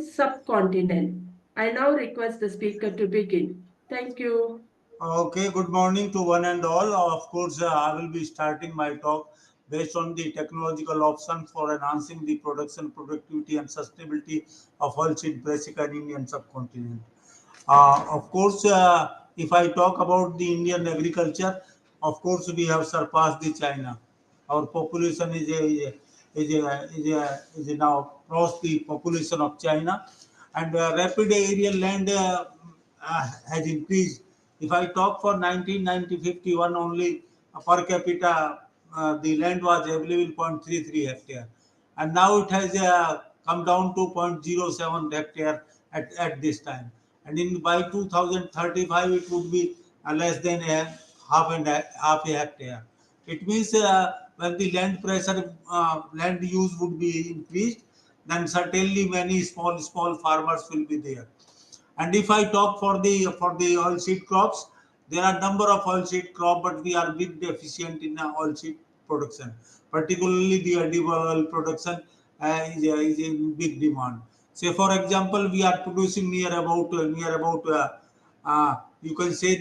Indian subcontinent. I now request the speaker to begin. Thank you. Okay, good morning to one and all. Of course, I will be starting my talk based on the technological option for enhancing the production, productivity, and sustainability of oilseed brassica in Indian subcontinent. Of course, if I talk about the Indian agriculture, of course, we have surpassed the China. Our population is now crossed the population of China, and rapid aerial land has increased. If I talk for 1990-51 only, per capita, the land was available 0.33 hectare, and now it has come down to 0.07 hectare at this time. And in by 2035, it would be less than half a hectare. It means when the land pressure, land use would be increased, then certainly many small farmers will be there. And if I talk for the oilseed crops, there are number of oilseed crop, but we are big deficient in oilseed production. Particularly the edible oil production is in big demand. Say for example, we are producing you can say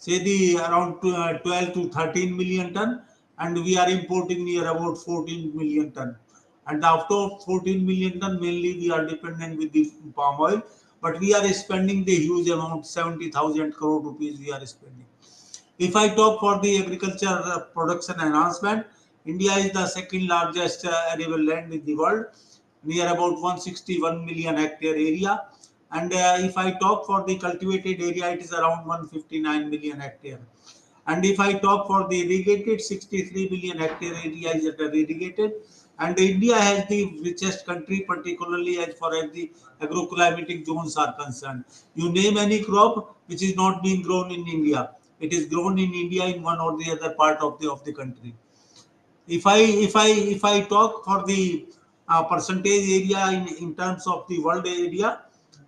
the around 12 to 13 million ton, and we are importing near about 14 million ton. And after 14 million ton, mainly we are dependent with the palm oil, but we are spending the huge amount, 70,000 crore rupees we are spending. If I talk for the agriculture production enhancement, India is the second largest arable land in the world, near about 161 million hectare area. And if I talk for the cultivated area, it is around 159 million hectare. And if I talk for the irrigated, 63 million hectare area is irrigated. And India has the richest country, particularly as far as the agroclimatic zones are concerned. You name any crop which is not being grown in India. It is grown in India in one or the other part of the country. If I talk for the percentage area in terms of the world area,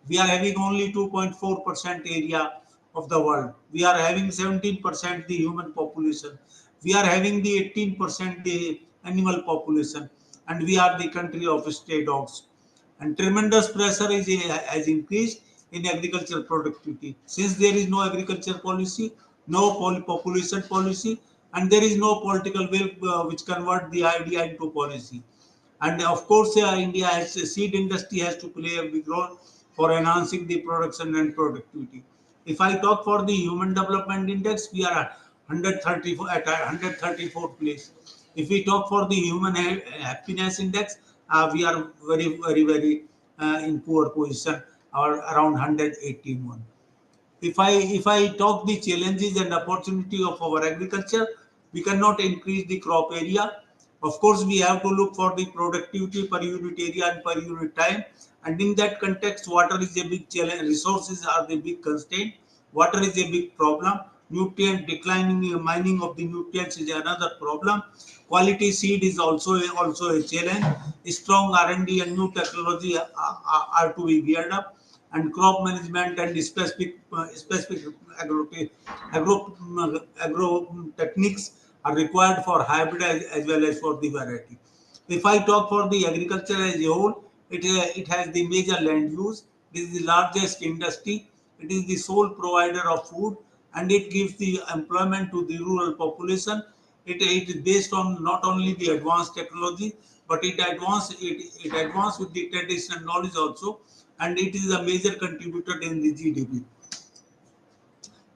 we are having only 2.4% area of the world. We are having 17% the human population. We are having the 18% the animal population, and we are the country of stray dogs. And tremendous pressure has increased in agricultural productivity. Since there is no agriculture policy, no population policy, and there is no political will which convert the idea into policy. And of course, India has seed industry has to play a big role for enhancing the production and productivity. If I talk for the Human Development Index, we are at 134th place. If we talk for the Human Happiness Index, we are very in poor position, or around 181. If I talk the challenges and opportunity of our agriculture, we cannot increase the crop area. Of course, we have to look for the productivity per unit area and per unit time. And in that context, water is a big challenge. Resources are the big constraint. Water is a big problem. Nutrient declining, mining of the nutrients is another problem. Quality seed is also a challenge. Strong R&D and new technology are to be geared up, and crop management and specific agro techniques are required for hybrid as well as for the variety. If I talk for the agriculture as a whole, it has the major land use. It is the largest industry. It is the sole provider of food, and it gives the employment to the rural population. It is based on not only the advanced technology, but it advanced with the traditional knowledge also, and it is a major contributor in the GDP.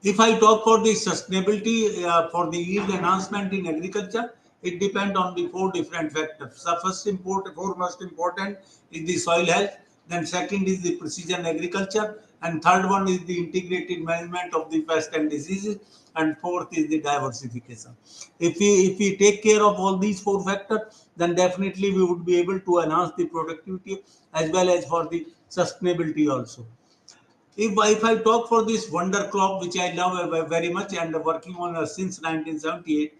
If I talk for the sustainability for the yield enhancement in agriculture, it depends on the four different factors. The four most important is the soil health, then second is the precision agriculture, and third one is the integrated management of the pest and diseases, and fourth is the diversification. If we take care of all these four factors, then definitely we would be able to enhance the productivity as well as for the sustainability also. If I talk for this wonder crop, which I love very much and working on since 1978,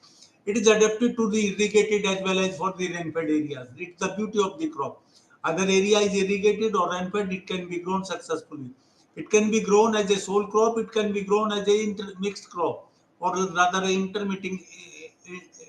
it is adapted to the irrigated as well as for the rain-fed areas. It's the beauty of the crop. Other area is irrigated or rain-fed, it can be grown successfully. It can be grown as a sole crop, it can be grown as a mixed crop, or rather intermittent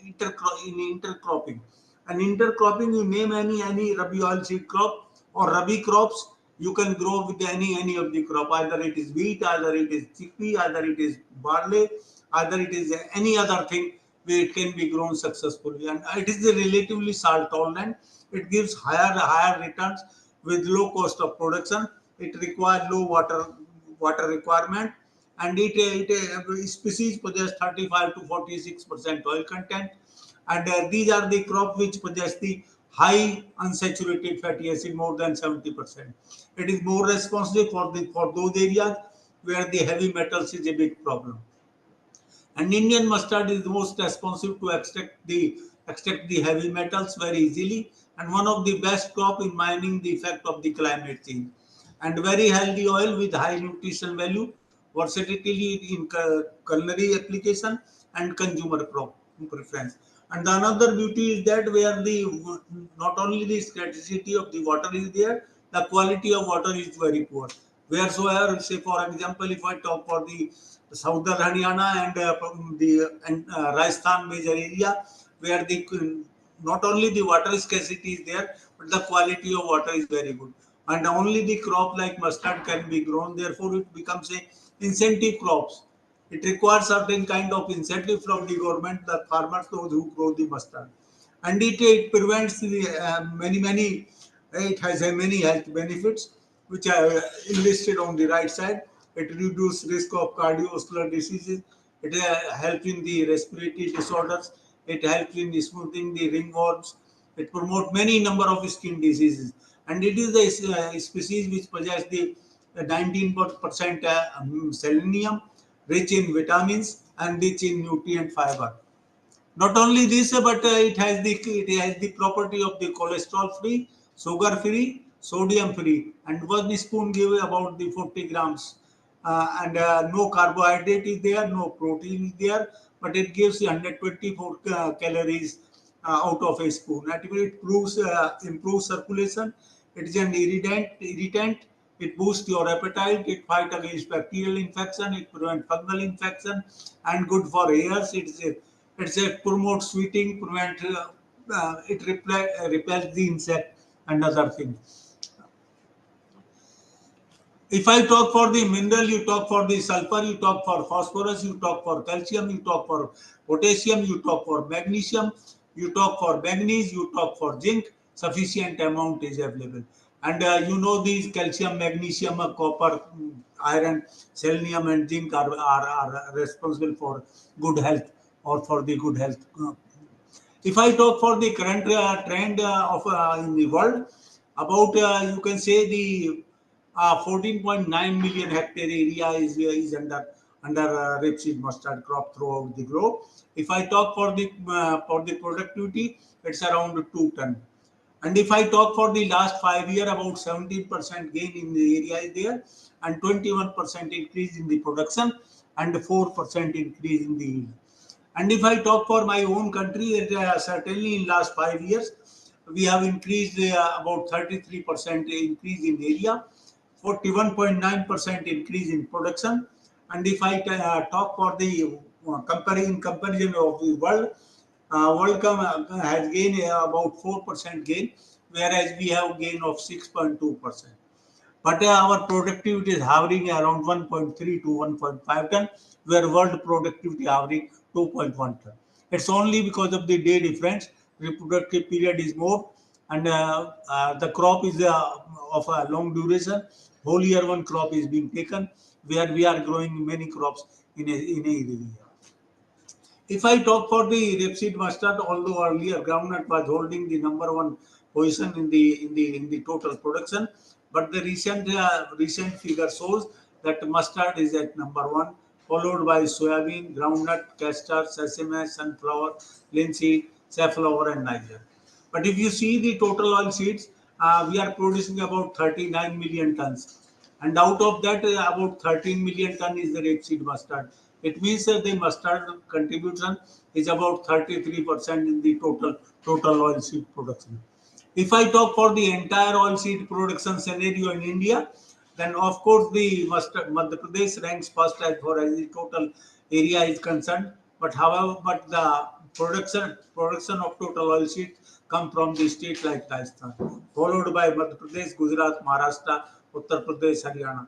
intercropping. And intercropping, you name any rabi oil seed crop, or rabi crops, you can grow with any of the crop. Either it is wheat, either it is chickpea, either it is barley, either it is any other thing where it can be grown successfully. And it is a relatively salt tolerant. It gives higher returns with low cost of production. It requires low water requirement, and it species possess 35 to 46% oil content, and these are the crop which possess the high unsaturated fatty acid more than 70%. It is more responsible for those areas where the heavy metals is a big problem. And Indian mustard is the most responsive to extract the heavy metals very easily, and one of the best crop in mining the effect of the climate change. And very healthy oil with high nutrition value, versatility in culinary application and consumer preference. And the another beauty is that where the not only the scarcity of the water is there, the quality of water is very poor. Wheresoever, say for example, if I talk for the southern Haryana and Rajasthan major area, where the not only the water scarcity is there, but the quality of water is very good. And only the crop like mustard can be grown. Therefore, it becomes a incentive crops. It requires certain kind of incentive from the government, the farmers, those who grow the mustard, and it prevents the many. It has many health benefits which are listed on the right side. It reduces risk of cardiovascular diseases. It helps in the respiratory disorders. It helps in smoothing the ringworms. It promotes many number of skin diseases, and it is a species which possesses the 19% selenium, rich in vitamins and rich in nutrient fiber. Not only this, but it has the property of the cholesterol free, sugar free, sodium free, and one spoon give about the 40 grams. And no carbohydrate is there, no protein is there, but it gives 124 calories out of a spoon. Actually, it improves circulation. It is an irritant. It boosts your appetite. It fight against bacterial infection. It prevents fungal infection, and good for hairs. It's a promote sweeting, repels the insect and other things. If I talk for the mineral, you talk for the sulfur, you talk for phosphorus, you talk for calcium, you talk for potassium, you talk for magnesium, you talk for manganese, you talk for zinc. Sufficient amount is available. And these calcium, magnesium, copper, iron, selenium, and zinc are responsible for good health or for the good health. If I talk for the current trend of in the world, about you can say the 14.9 million hectare area is under rapeseed mustard crop throughout the globe. If I talk for the productivity, it's around 2 ton. And if I talk for the last 5 year, about 17% gain in the area is there, and 21% increase in the production, and 4% increase in the yield. And if I talk for my own country, certainly in last 5 years, we have increased about 33% increase in area, 41.9% increase in production. And if I talk for the comparison of the world, has gained about 4% gain, whereas we have gain of 6.2%. But our productivity is hovering around 1.3 to 1.5 ton, where world productivity hovering 2.1 ton. It's only because of the day difference. Reproductive period is more, and the crop is of a long duration. Whole year one crop is being taken, where we are growing many crops in a area. If I talk for the rapeseed mustard, although earlier groundnut was holding the number one position in the total production, but the recent figure shows that mustard is at number one, followed by soybean, groundnut, castor, sesame, sunflower, linseed, safflower, and Niger. But if you see the total oil seeds, we are producing about 39 million tons, and out of that, about 13 million ton is the rapeseed mustard. It means that the mustard contribution is about 33% in the total oil seed production. If I talk for the entire oil seed production scenario in India, then of course the Madhya Pradesh ranks first as far as the total area is concerned. But however, the production of total oil seed, come from the state like Rajasthan, followed by Madhya Pradesh, Gujarat, Maharashtra, Uttar Pradesh, Haryana,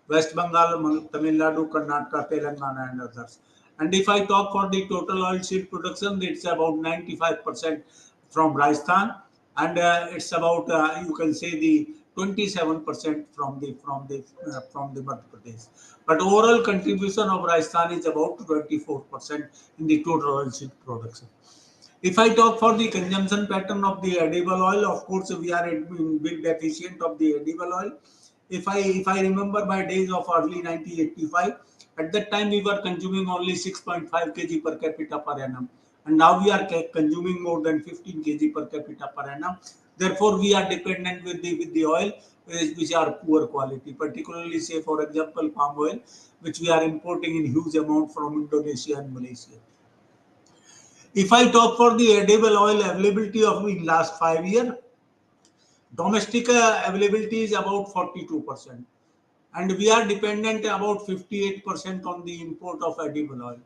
West Bengal, Tamil Nadu, Karnataka, Telangana, and others. And if I talk for the total oilseed production, it's about 95% from Rajasthan, and it's about you can say the 27% from the Madhya Pradesh. But overall contribution of Rajasthan is about 24% in the total oilseed production. If I talk for the consumption pattern of the edible oil, of course we are in big deficient of the edible oil. If I remember my days of early 1985, at that time we were consuming only 6.5 kg per capita per annum, and now we are consuming more than 15 kg per capita per annum. Therefore, we are dependent with the oil which are poor quality, particularly say for example palm oil, which we are importing in huge amount from Indonesia and Malaysia. If I talk for the edible oil availability of in last 5 years, domestic availability is about 42%, and we are dependent about 58% on the import of edible oil.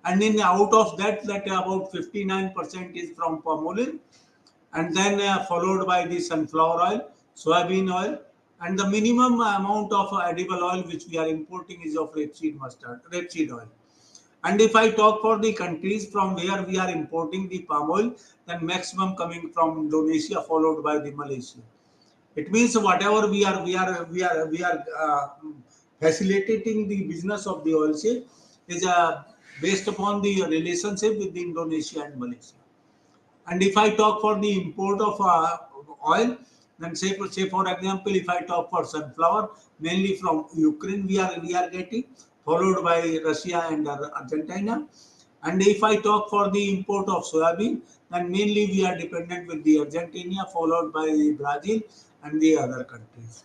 And in out of that about 59% is from palm oil, and then followed by the sunflower oil, soybean oil, and the minimum amount of edible oil which we are importing is of rapeseed oil. And if I talk for the countries from where we are importing the palm oil, then maximum coming from Indonesia, followed by the Malaysia. It means whatever we are facilitating the business of the oilseed is based upon the relationship with the Indonesia and Malaysia. And if I talk for the import of oil, then say for example, if I talk for sunflower, mainly from Ukraine we are getting, followed by Russia and Argentina. And if I talk for the import of soybean, then mainly we are dependent with the Argentina, followed by the Brazil and the other countries.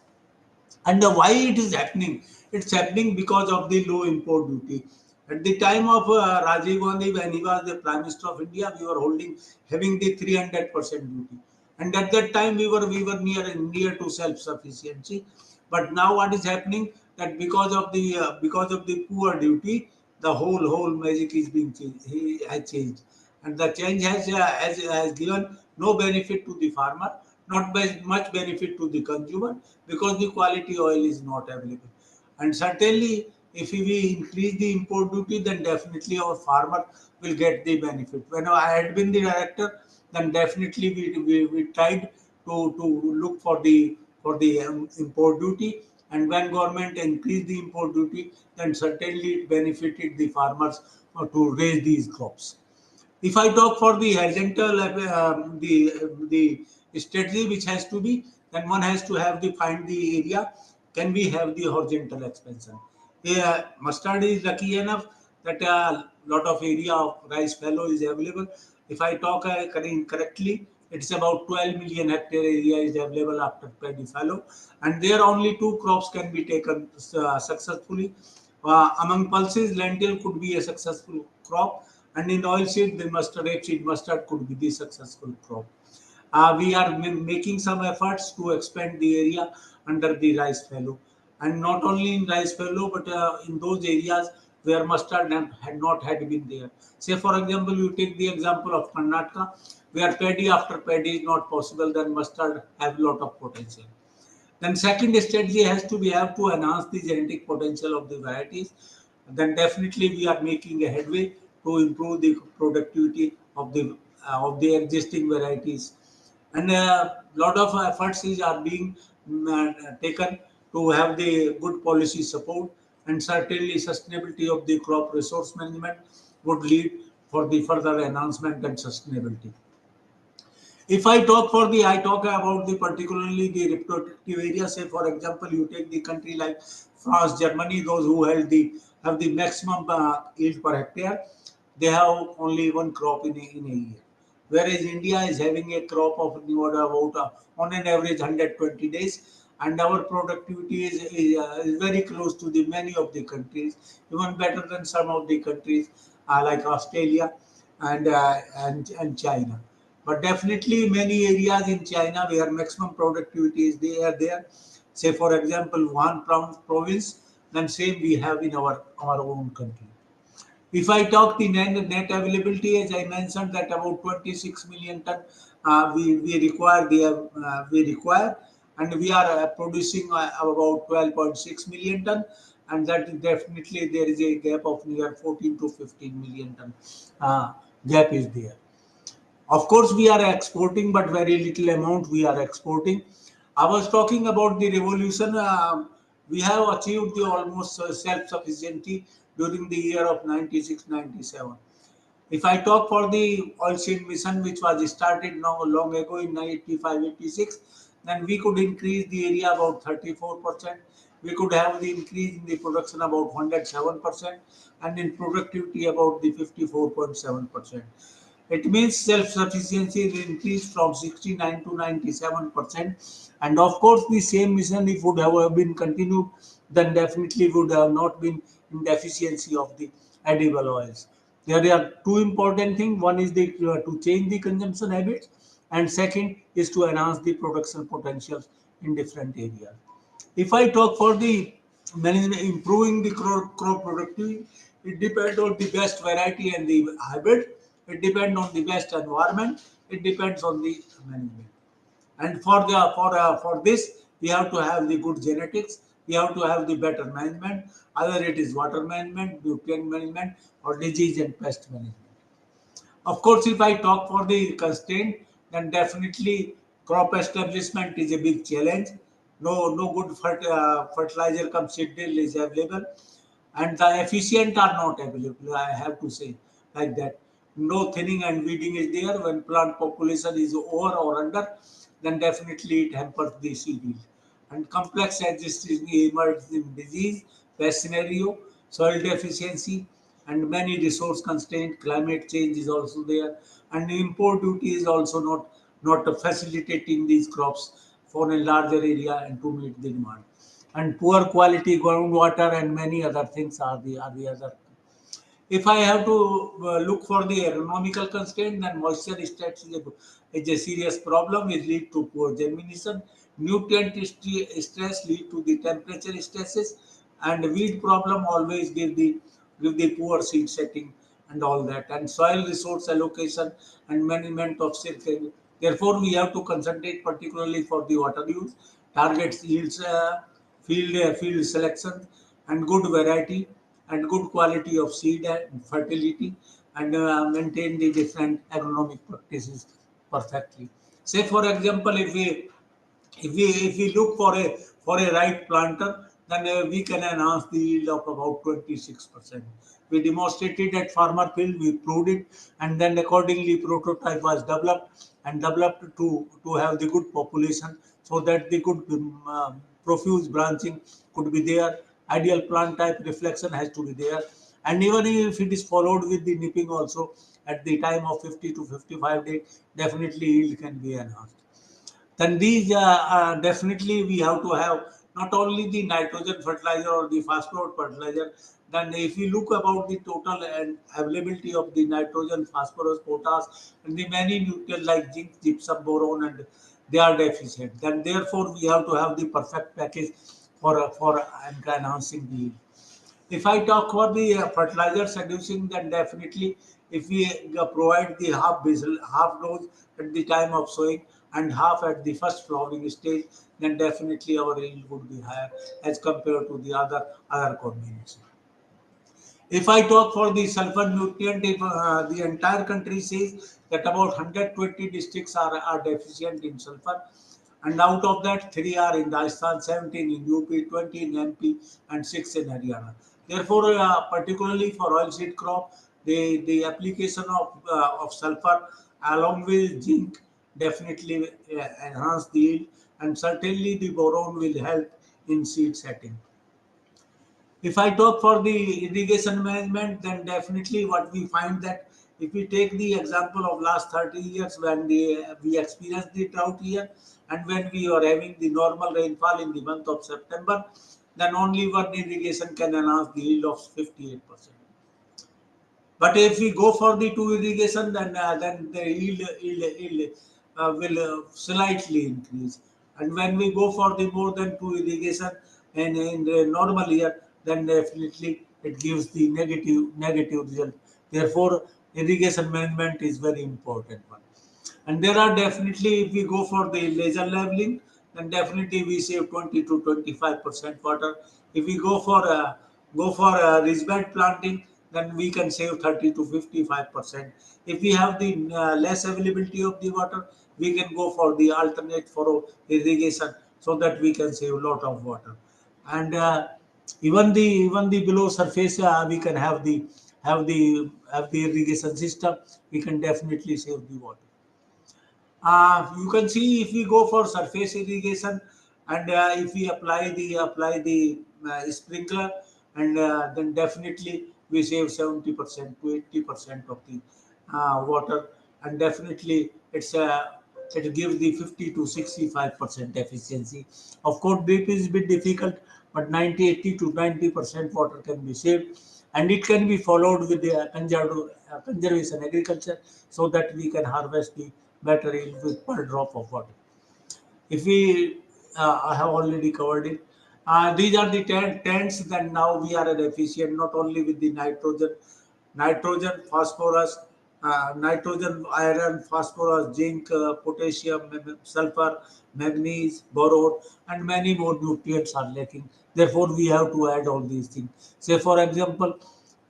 And why it is happening? It's happening because of the low import duty. At the time of Rajiv Gandhi, when he was the Prime Minister of India, we were having the 300% duty, and at that time we were near to self sufficiency. But now what is happening? That because of the poor duty, the whole magic is being changed. He has changed, and the change has given no benefit to the farmer, not much benefit to the consumer, because the quality oil is not available. And certainly, if we increase the import duty, then definitely our farmer will get the benefit. When I had been the director, then definitely we tried to look for the import duty. And when government increased the import duty, then certainly it benefited the farmers to raise these crops. If I talk for the horizontal, the strategy which has to be, then one has to have the find the area. Can we have the horizontal expansion? Yeah, mustard is lucky enough that a lot of area of rice fallow is available. If I talk correctly, it's about 12 million hectare area is available after paddy fallow, and there only two crops can be taken successfully. Among pulses, lentil could be a successful crop, and in oilseed, the rapeseed mustard could be the successful crop. We are making some efforts to expand the area under the rice fallow, and not only in rice fallow, but in those areas where mustard had not had been there. Say, for example, you take the example of Karnataka, where paddy after paddy is not possible, then mustard have a lot of potential. Then second strategy has to be have to enhance the genetic potential of the varieties. Then definitely we are making a headway to improve the productivity of the existing varieties. And a lot of efforts are being taken to have the good policy support, and certainly sustainability of the crop resource management would lead for the further enhancement and sustainability. If I talk about the particularly the reproductive area. Say, for example, you take the country like France, Germany, those who have the maximum yield per hectare, they have only one crop in a year. Whereas India is having a crop of about on an average 120 days, and our productivity is very close to the many of the countries, even better than some of the countries like Australia and China. But definitely many areas in China where maximum productivity is there. Say, for example, Wuhan province, then same we have in our own country. If I talk the net availability, as I mentioned, that about 26 million ton we require, and we are producing about 12.6 million ton, and that is definitely there is a gap of near 14 to 15 million ton gap is there. Of course, we are exporting, but very little amount we are exporting. I was talking about the revolution. We have achieved the almost self-sufficiency during the year of 96-97. If I talk for the oilseed mission, which was started now long ago in 85-86, then we could increase the area about 34%. We could have the increase in the production about 107%, and in productivity about the 54.7%. It means self-sufficiency will increase from 69 to 97%. And of course, the same mission, if would have been continued, then definitely would have not been in deficiency of the edible oils. There are two important things. One is to change the consumption habits, and second is to enhance the production potentials in different areas. If I talk for the management, improving the crop productivity, it depends on the best variety and the hybrid. It depends on the best environment. It depends on the management. And for this, we have to have the good genetics. We have to have the better management. Either it is water management, nutrient management, or disease and pest management. Of course, if I talk for the constraint, then definitely crop establishment is a big challenge. No good fertilizer cum seedle is available, and the efficient are not available. I have to say like that. No thinning and weeding is there. When plant population is over or under, then definitely it hampers the seed yield. And complex existing emerging disease, pest scenario, soil deficiency, and many resource constraint. Climate change is also there, and import duty is also not facilitating these crops for a larger area and to meet the demand. And poor quality groundwater and many other things are the other. If I have to look for the agronomical constraint, then moisture stress is a serious problem. It lead to poor germination. Nutrient stress lead to the temperature stresses, and weed problem always give the poor seed setting and all that. And soil resource allocation and management of silk. Therefore, we have to concentrate particularly for the water use, targets yields, field selection, and good variety and good quality of seed and fertility, and maintain the different agronomic practices perfectly. Say for example, if we look for a right planter, then we can enhance the yield of about 26%. We demonstrated at farmer field, we proved it, and then accordingly prototype was developed to have the good population, so that the good profuse branching could be there. Ideal plant type reflection has to be there, and even if it is followed with the nipping also at the time of 50 to 55 days, definitely yield can be enhanced. Then these definitely we have to have not only the nitrogen fertilizer or the phosphorus fertilizer. Then if we look about the total and availability of the nitrogen, phosphorus, potash, and the many nutrients like zinc, gypsum, boron, and they are deficient, then therefore we have to have the perfect package for enhancing the yield. If I talk about the fertilizer seducing, then definitely if we provide the half dose at the time of sowing and half at the first flowering stage, then definitely our yield would be higher as compared to the other combination. If I talk for the sulfur nutrient, if the entire country says that about 120 districts are deficient in sulfur, and out of that, 3 are in Rajasthan, 17 in UP, 20 in MP, and 6 in Haryana. Therefore, particularly for oilseed crop, the application of sulfur along with zinc definitely enhance the yield, and certainly the boron will help in seed setting. If I talk for the irrigation management, then definitely what we find that if we take the example of last 30 years when we experienced the drought year, and when we are having the normal rainfall in the month of September, then only one irrigation can enhance the yield of 58%. But if we go for the two irrigation, then the yield will slightly increase. And when we go for the more than two irrigation and in the normal year, then definitely it gives the negative result. Therefore, irrigation management is very important one. And there are definitely, if we go for the laser leveling, then definitely we save 20 to 25% water. If we go for ridge bed planting, then we can save 30 to 55%. If we have the less availability of the water, we can go for the alternate furrow irrigation, so that we can save a lot of water. And even the below surface, we can have the irrigation system. We can definitely save the water. You can see, if we go for surface irrigation, and if we apply the sprinkler, and then definitely we save 70% to 80% of the water. And definitely it gives the 50 to 65% efficiency. Of course, drip is a bit difficult, but 80 to 90% water can be saved, and it can be followed with the conservation agriculture, so that we can harvest the better yield with per drop of water. If we, I have already covered it. These are the tents. Then now we are efficient not only with the nitrogen, phosphorus, nitrogen, iron, phosphorus, zinc, potassium, sulfur, manganese, boron, and many more nutrients are lacking. Therefore, we have to add all these things. Say, for example,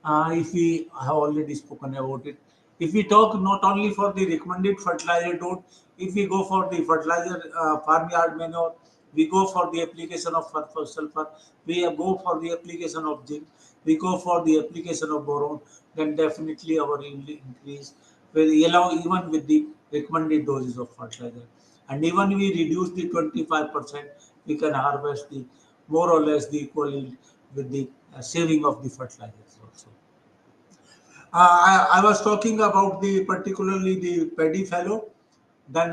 if we have already spoken about it, if we talk not only for the recommended fertilizer dose, if we go for the fertilizer, farmyard manure, we go for the application of sulfur, we go for the application of zinc, we go for the application of boron, then definitely our yield increase, with yellow, even with the recommended doses of fertilizer. And even we reduce the 25%, we can harvest the more or less the equal yield with the saving of the fertilizers also. I was talking about the particularly the paddy fallow. Then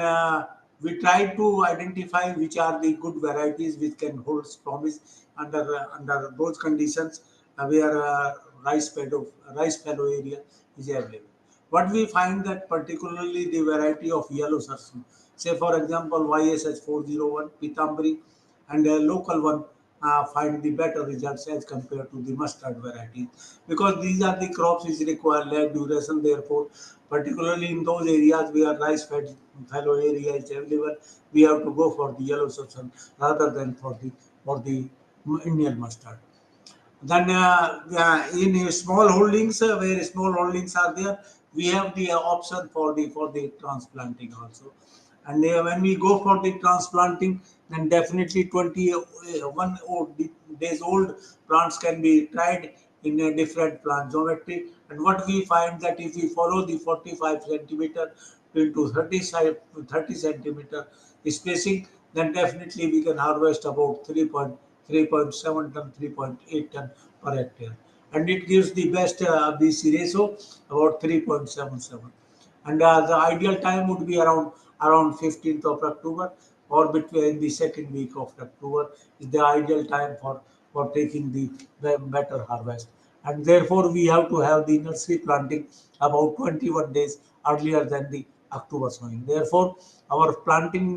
we try to identify which are the good varieties which can hold promise under those conditions, where rice fallow area is available. What we find that particularly the variety of yellow sarson, say for example YSH 401, Pitambari, and a local one, find the better results as compared to the mustard varieties, because these are the crops which require less duration. Therefore, particularly in those areas where rice fed fallow area is available, we have to go for the yellow substance rather than for the Indian mustard. Then in small holdings, where small holdings are there, we have the option for the transplanting also. And when we go for the transplanting, then definitely 21 days old plants can be tried in a different plant geometry. And what we find that if we follow the 45 centimeter into 30 centimeter spacing, then definitely we can harvest about 3.7 ton, 3.8 ton per hectare. And it gives the best BC ratio, about 3.77. And the ideal time would be around 15th of October, or between the second week of October is the ideal time for taking the better harvest. And therefore, we have to have the nursery planting about 21 days earlier than the October sowing. Therefore, our planting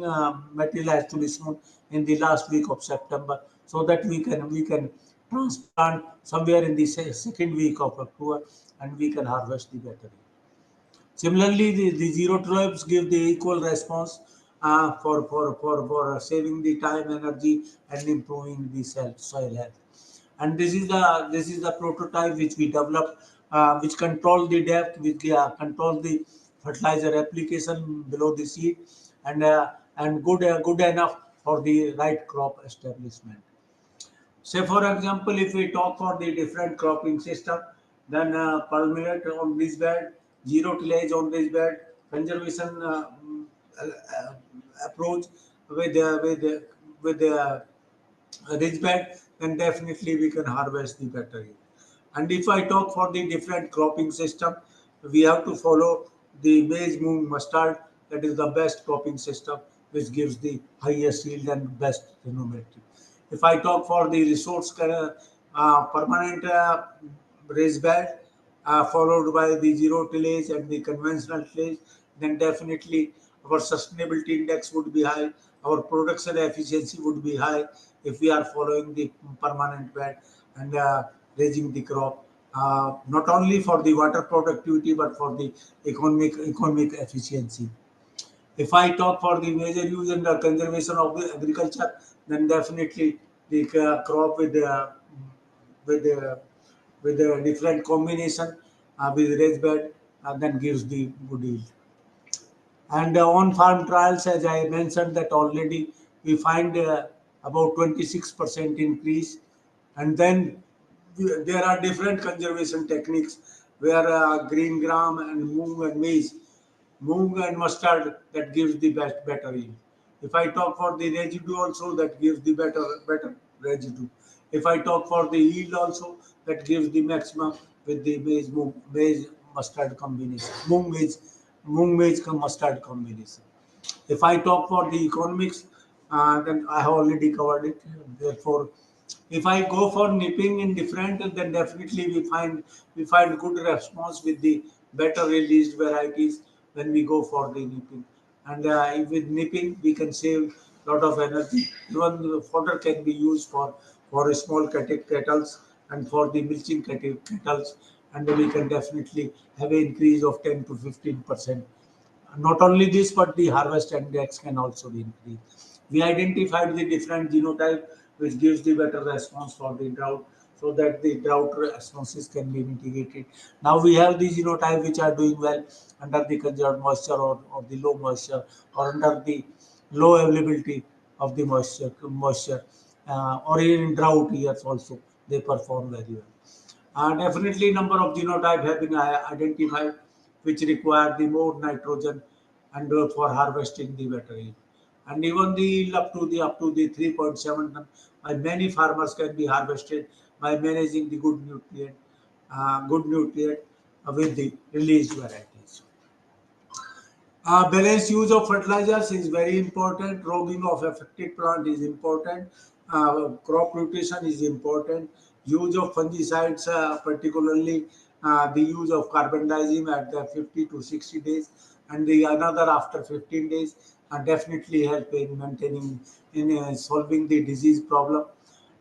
material has to be sown in the last week of September, so that we can transplant somewhere in the second week of October, and we can harvest the better. Similarly, the zero traps give the equal response for saving the time, energy, and improving the soil health. And this is the prototype which we developed, which control the depth, which control the fertilizer application below the seed, and good enough for the right crop establishment. Say for example, if we talk for the different cropping system, then permanent on this bed, zero tillage on this bed, conservation approach with the ridge bed, then definitely we can harvest the better yield. And if I talk for the different cropping system, we have to follow the maize, moong, mustard. That is the best cropping system, which gives the highest yield and best renovative. If I talk for the resource permanent raised bed, followed by the zero tillage and the conventional tillage, then definitely our sustainability index would be high, our production efficiency would be high if we are following the permanent bed and raising the crop, not only for the water productivity but for the economic efficiency. If I talk for the major use and the conservation of the agriculture, then definitely the crop with the with a different combination with raised bed then gives the good yield. And on-farm trials, as I mentioned that already, we find about 26% increase. And then there are different conservation techniques where green gram and moong and mustard that gives the better yield. If I talk for the residue also, that gives the better residue. If I talk for the yield also, that gives the maximum with the maize mustard combination, moong maize mustard combination. If I talk for the economics, then I have already covered it. Therefore, if I go for nipping in different, then definitely we find good response with the better released varieties when we go for the nipping. And with nipping, we can save lot of energy. Even the fodder can be used for small kettles and for the milching kettles, and we can definitely have an increase of 10 to 15%. Not only this, but the harvest index can also be increased. We identified the different genotype which gives the better response for the drought, so that the drought responses can be mitigated. Now we have the genotype which are doing well under the conserved moisture, or the low moisture, or under the low availability of the moisture, or in drought years also they perform very well. Definitely, number of genotype have been identified which require the more nitrogen and for harvesting the better yield. And even the yield up to the 3.7 ton by many farmers can be harvested by managing the good nutrient with the released varieties. Balanced use of fertilizers is very important. Rogging of affected plant is important. Crop rotation is important. Use of fungicides, particularly the use of carbendazim at the 50 to 60 days, and the another after 15 days, definitely help in maintaining in solving the disease problem.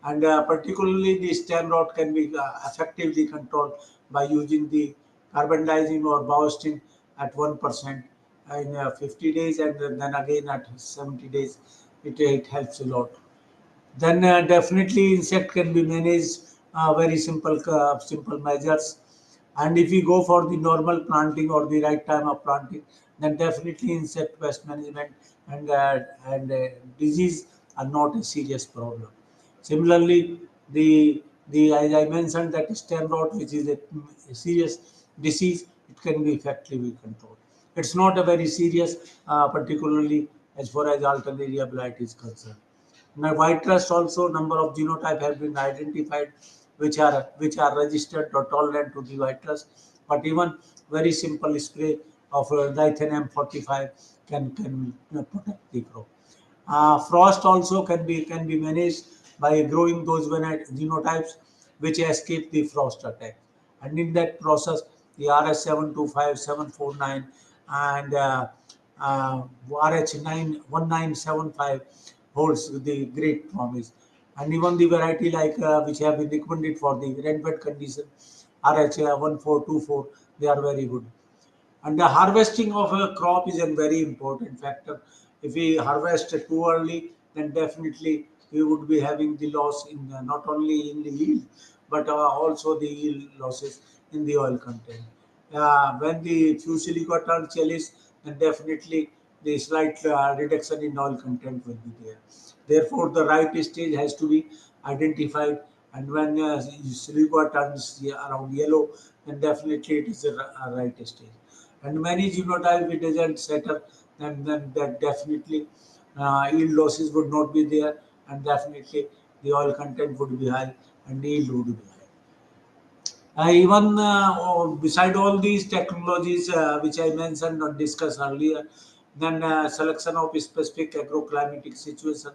And particularly the stem rot can be effectively controlled by using the carbendazim or Bawastin at 1% in 50 days, and then again at 70 days. It helps a lot. Then definitely insect can be managed, very simple measures. And if we go for the normal planting or the right time of planting, then definitely insect pest management and disease are not a serious problem. Similarly, the as I mentioned that stem rot, which is a serious disease, it can be effectively controlled. It's not a very serious, particularly as far as alternaria blight is concerned. Now, white rust also, number of genotype have been identified which are registered or tolerant to the white rust. But even very simple spray of dithium 45 can protect the crop. Frost also can be managed by growing those genotypes which escape the frost attack. And in that process, the RS725, 749, and RH1975 holds the great promise. And even the variety like which have been recommended for the red bed condition, RH1424, they are very good. And the harvesting of a crop is a very important factor. If we harvest too early, then definitely we would be having the loss in not only in the yield, but also the yield losses in the oil content. When the fusilica turns chalice, then definitely the slight reduction in oil content will be there. Therefore, the right stage has to be identified. And when silica turns around yellow, then definitely it is a right stage. And many genotype it doesn't settle, then that definitely yield losses would not be there, and definitely the oil content would be high and yield would be high. Even beside all these technologies which I mentioned or discussed earlier, then selection of specific agroclimatic situation,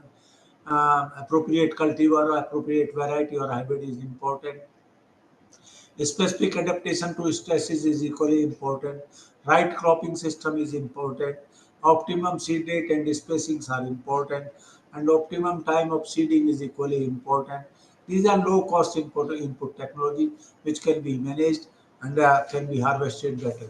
appropriate cultivar, appropriate variety or hybrid is important. Specific adaptation to stresses is equally important. Right cropping system is important. Optimum seed rate and spacings are important. And optimum time of seeding is equally important. These are low cost input technology which can be managed and can be harvested better.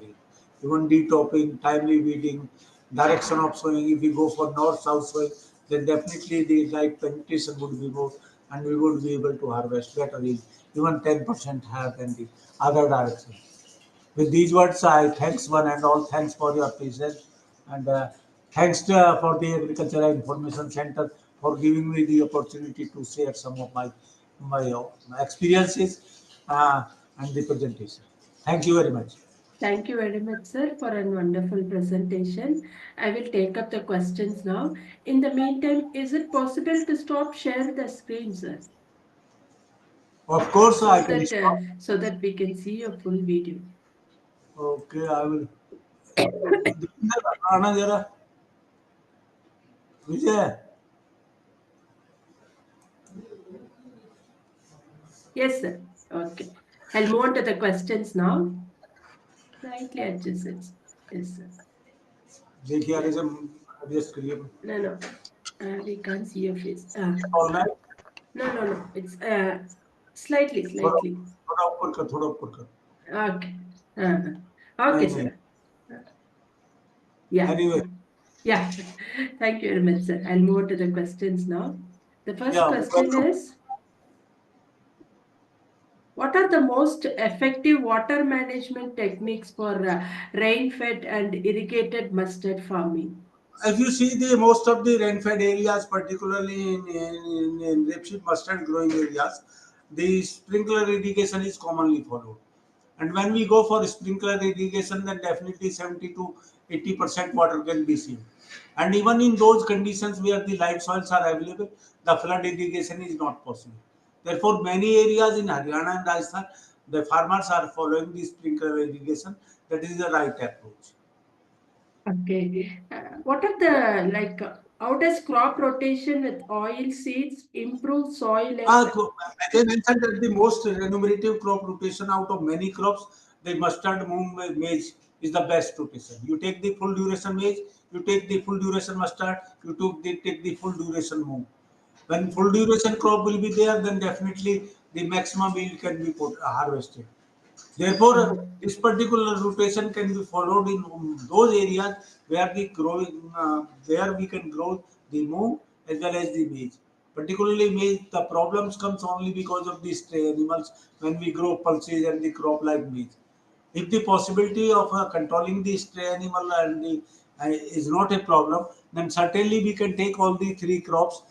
Even detopping, timely weeding, direction of sowing. If we go for north-south sowing, then definitely the light penetration would be more, and we would be able to harvest better yield, even 10% higher than the other direction. With these words, I thanks one and all. Thanks for your patience, and thanks for the Agricultural Information Center for giving me the opportunity to share some of my experiences and the presentation. Thank you very much. Thank you very much, sir, for a wonderful presentation. I will take up the questions now. In the meantime, is it possible to stop share the screen, sir, Of course, I can stop. so that we can see your full video? Okay, I will. आना जरा विजय. Yes, sir. Okay. I'll move on to the questions now. Slightly adjust it. Yes, sir. देखिए आगे से adjust करिए. No, no. We can't see your face. All right. No, no, no. It's slightly, थोड़ा slightly. थोड़ा ऊपर कर, थोड़ा ऊपर कर. Okay. Okay, नहीं नहीं. sir. Yeah. Anyway, Yeah. Thank you very much, sir. I'll move on to the questions now. The first yeah, question welcome. is, what are the most effective water management techniques for rain-fed and irrigated mustard farming? If you see the most of the rain-fed areas, particularly in rapeseed mustard growing areas, the sprinkler irrigation is commonly followed. And when we go for sprinkler irrigation, then definitely 70 to 80% water can be seen. And even in those conditions where the light soils are available, the flood irrigation is not possible. Therefore, many areas in Haryana and Rajasthan, the farmers are following the sprinkler irrigation. That is the right approach. Okay. What are the how does crop rotation with oil seeds improve soil As and I mentioned, that the most remunerative crop rotation out of many crops, the mustard maize is the best rotation. You take the full duration maize, you take the full duration mustard, take the full duration mung. When full duration crop will be there, then definitely the maximum yield can be harvested. Therefore, this particular rotation can be followed in those areas where where we can grow the mung as well as the maize. Particularly maize, the problems comes only because of these stray animals when we grow pulses and the crop like maize. If the possibility of controlling the stray animal and is not a problem, then certainly we can take all the three crops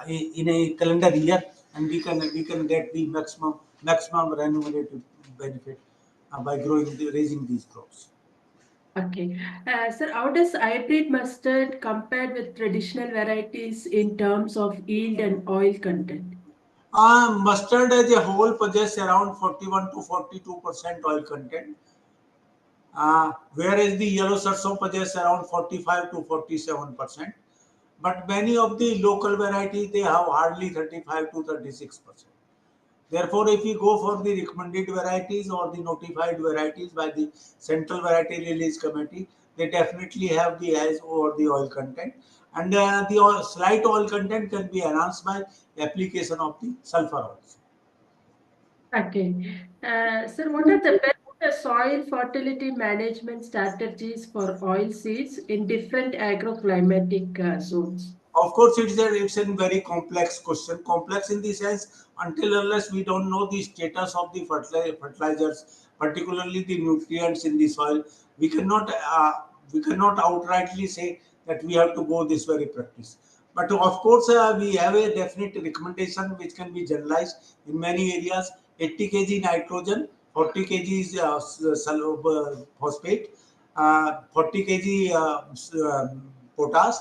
in a calendar year, and we can get the maximum remunerative benefit by raising these crops. okay. Sir, how does hybrid mustard compared with traditional varieties in terms of yield and oil content? Mustard as a whole possesses around 41 to 42% oil content, whereas the yellow sarson possesses around 45 to 47%. But many of the local varieties, they have hardly 35 to 36%. Therefore, if we go for the recommended varieties or the notified varieties by the Central Variety Release Committee, they definitely have the as or the oil content, and the slight oil content can be enhanced by application of the sulfur oils. Okay. Sir, what are the best soil fertility management strategies for oil seeds in different agroclimatic zones? Of course, it's a very complex question. Complex in the sense, until unless we don't know the status of the fertilizers, particularly the nutrients in the soil, we cannot outrightly say that we have to go this very practice. But of course, we have a definite recommendation which can be generalized in many areas. 80 kg nitrogen, 40 kg is phosphate, 40 kg potash,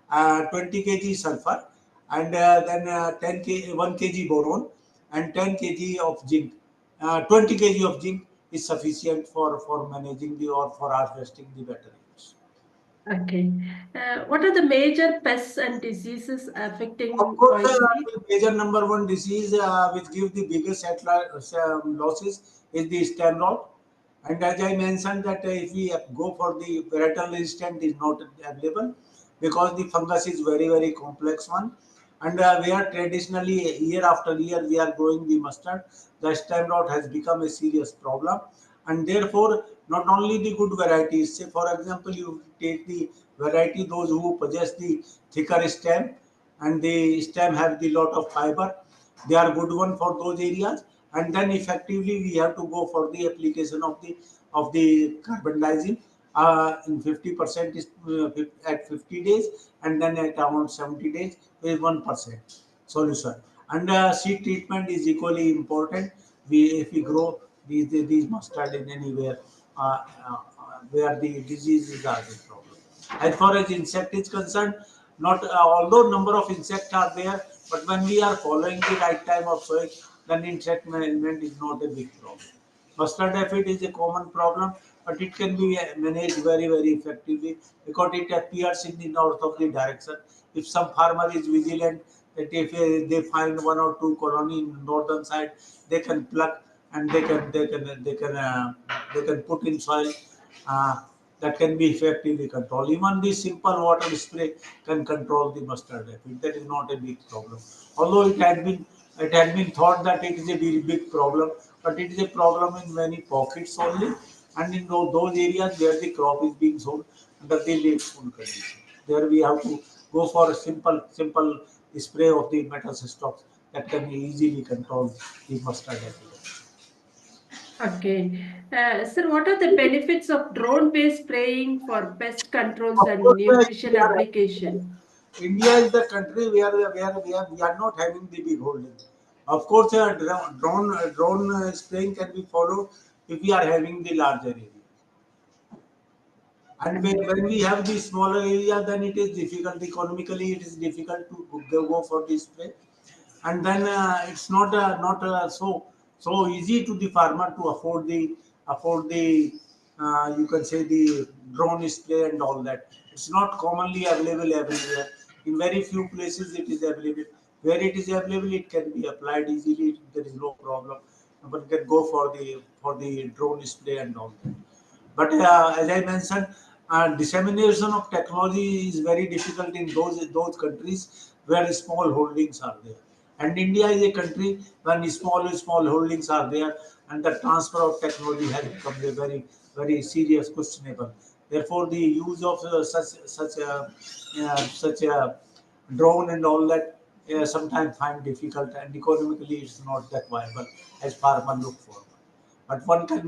20 kg sulfur, and then 1 kg boron, and 10 kg of zinc. 20 kg of zinc is sufficient for managing the or for harvesting the better yields. Okay. What are the major pests and diseases Of affecting course, oilseed? the major number one disease which gives the biggest losses is the stem rot. And as I mentioned that if we go for the varietal resistant is not available because the fungus is very complex one. And where traditionally year after year we are growing the mustard, the stem rot has become a serious problem. And therefore, not only the good varieties, say for example, you take the variety, those who possess the thicker stem and the stem have the lot of fiber. They are good one for those areas. And then effectively we have to go for the application of the carbendazim in 50% is, at 50 days, and then at around 70 days with 1% solution. And seed treatment is equally important. If we grow these mustard in anywhere where the diseases are the problem. As far as insect is concerned, not although number of insects are there, but when we are following the right time of sowing, then insect management is not a big problem. Mustard aphid is a common problem, but it can be managed very, very effectively because it appears in the north of the direction. If some farmer is vigilant, that if they find one or two colony in northern side, they can pluck and they can put in soil. Uh, that can be effectively controlled. Even the simple water spray can control the mustard aphid. That is not a big problem. Although it had been thought that it is a very big problem, but it is a problem in many pockets only, and in those areas where the crop is being sold under the late full condition. There we have to go for a simple spray of the metal stocks that can easily control the mustard aphid. Okay. Sir, what are the benefits of drone-based spraying for pest controls Of and course, nutrition we are application? India is the country we are not having the big holding. Of course, drone spraying can be followed if we are having the larger area. And when we have the smaller area, then it is difficult. Economically, it is difficult to go for this spray. And then it's not so easy to the farmer to afford the you can say the drone spray and all that. It's not commonly available everywhere. In very few places it is available. Where it is available, it can be applied easily. There is no problem. One can go for the drone spray and all that. But as I mentioned, dissemination of technology is very difficult in those countries where small holdings are there. And India is a country when small holdings are there, and the transfer of technology has become a very serious questionable. Therefore, the use of such a drone and all that sometimes find difficult, and economically it's not that viable as farmer look for. But one can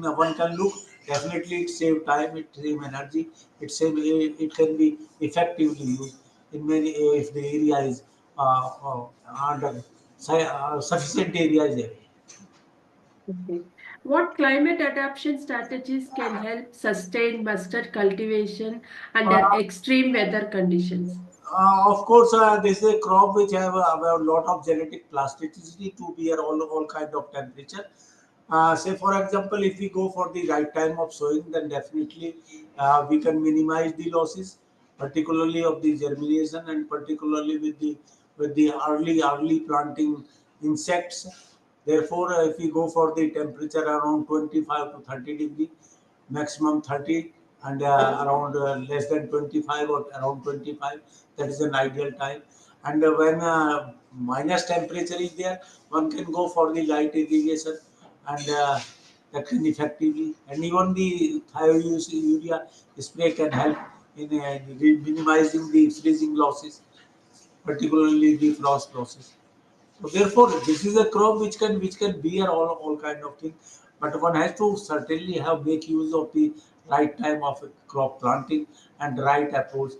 look, definitely it save time, it save energy, it can be effectively used in many if the area is under sufficient area is there. Okay. What climate adaptation strategies can help sustain mustard cultivation under Uh, extreme weather conditions? of course, this is a crop which have a lot of genetic plasticity to bear all kind of temperature. Say for example, if we go for the right time of sowing, then definitely we can minimize the losses, particularly of the germination and particularly with the early planting insects. Therefore, if we go for the temperature around 25 to 30 degree, maximum 30, and around less than 25 or around 25, that is an ideal time. And when minus temperature is there, one can go for the light irrigation, and that can effectively, and even the urea spray can help in minimizing the freezing losses, particularly the frost losses. So therefore, this is a crop which can bear all kind of things, but one has to certainly have make use of the right time of crop planting and right approach,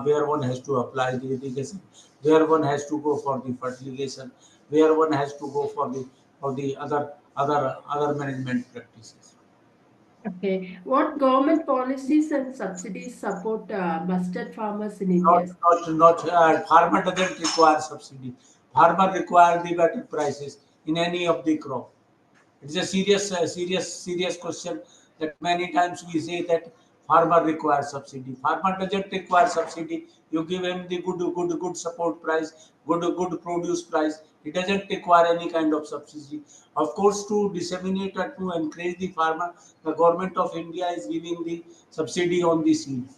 where one has to apply the irrigation, where one has to go for the fertigation, where one has to go for the other management practices. Okay. What government policies and subsidies support mustard farmers in Not, India? farmer doesn't require subsidy. Farmer require the better prices in any of the crop. It's a serious question that many times we say that farmer requires subsidy. Farmer doesn't require subsidy. You give him the good support price, good produce price. He doesn't require any kind of subsidy. Of course, to disseminate or to encourage the farmer, the government of India is giving the subsidy on the seed.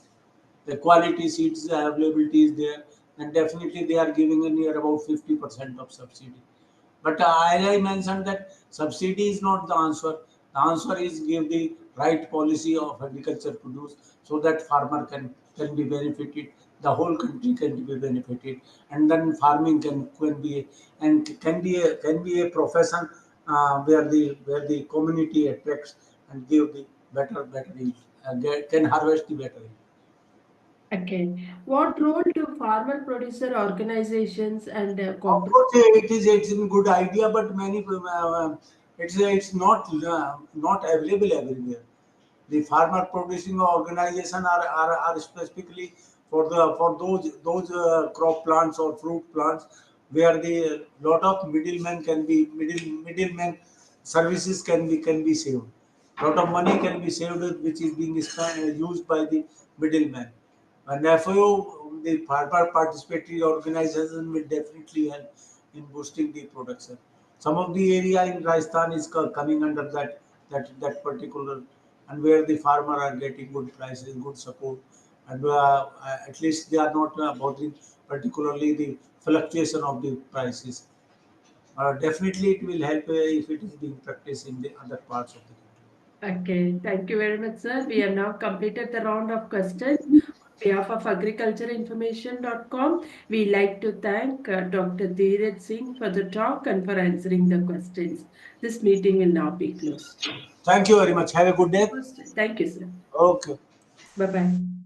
The quality seeds availability is there, and definitely they are giving a near about 50% of subsidy. But as I mentioned that subsidy is not the answer. The answer is give the right policy of agriculture produce so that farmer can can be benefited, the whole country can be benefited, and then farming can be and can be a profession where the community attracts and give the better yield, can harvest the better yield. Okay. What role do farmer producer organizations and Of corporate? course, it's a good idea, but many it's not available everywhere. The farmer producing organization are specifically for those crop plants or fruit plants where the lot of middlemen services can be saved. Lot of money can be saved which is being used by the middleman. And therefore, the farmer participatory organization will definitely help in boosting the production. Some of the area in Rajasthan is coming under that particular, and where the farmer are getting good prices, good support, and at least they are not bothering particularly the fluctuation of the prices. Definitely, it will help if it is being practiced in the other parts of the country. Okay, thank you very much, sir. We have now completed the round of questions. On behalf of agricultureinformation.com, we like to thank Dr. Dhiraj Singh for the talk and for answering the questions. This meeting will now be closed. Thank you very much. Have a good day. Thank you, sir. Okay. Bye bye.